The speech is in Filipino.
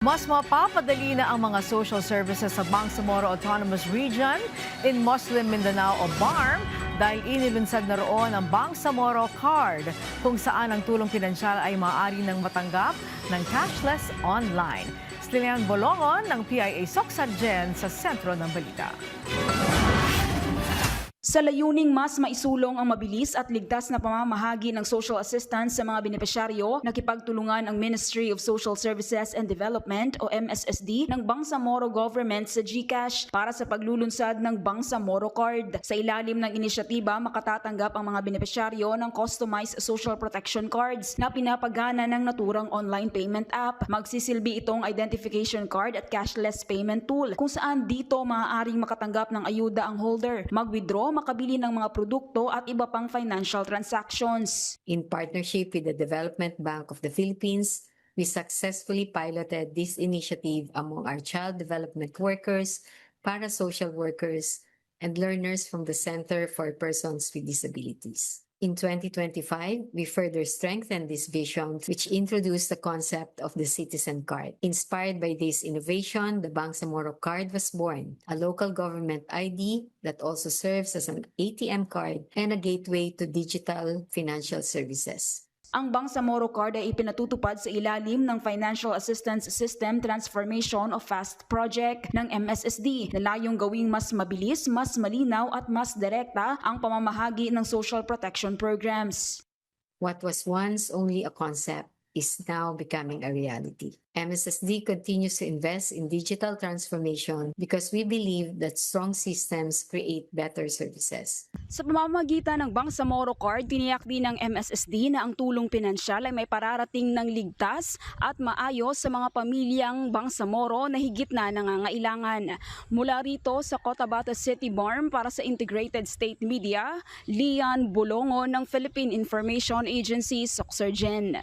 Mas mapapadali na ang mga social services sa Bangsamoro Autonomous Region in Muslim Mindanao o BARM dahil inilunsad na roon ang Bangsamoro Card kung saan ang tulong pinansyal ay maaari nang matanggap ng cashless online. Stilian Bolongon ng PIA Soksadjen sa sentro ng balita. Sa layuning mas maisulong ang mabilis at ligtas na pamamahagi ng social assistance sa mga benepisyaryo, nakipagtulungan ang Ministry of Social Services and Development o MSSD ng Bangsamoro Government sa GCash para sa paglulunsad ng Bangsamoro Card. Sa ilalim ng inisyatiba, makatatanggap ang mga benepisyaryo ng customized social protection cards na pinapagana ng naturang online payment app. Magsisilbi itong identification card at cashless payment tool kung saan dito maaaring makatanggap ng ayuda ang holder, mag-withdraw, makabili ng mga produkto at iba pang financial transactions. In partnership with the Development Bank of the Philippines, we successfully piloted this initiative among our child development workers, parasocial workers, and learners from the Center for Persons with Disabilities. In 2025, we further strengthened this vision, which introduced the concept of the Citizen Card. Inspired by this innovation, the Bangsamoro Card was born, a local government ID that also serves as an ATM card and a gateway to digital financial services. Ang Bangsamoro Card ay ipinatutupad sa ilalim ng Financial Assistance System Transformation o FAST project ng MSSD na layong gawing mas mabilis, mas malinaw at mas direkta ang pamamahagi ng social protection programs. What was once only a concept is now becoming a reality. MSSD continues to invest in digital transformation because we believe that strong systems create better services. Sa pamamagitan ng Bangsamoro Card, tiniyak din ng MSSD na ang tulong pinansyal ay may pararating ng ligtas at maayos sa mga pamilyang Bangsamoro na higit na nangangailangan. Mula rito sa Cotabato City BARM para sa Integrated State Media, Lian Bolongon ng Philippine Information Agency, Soksadjen.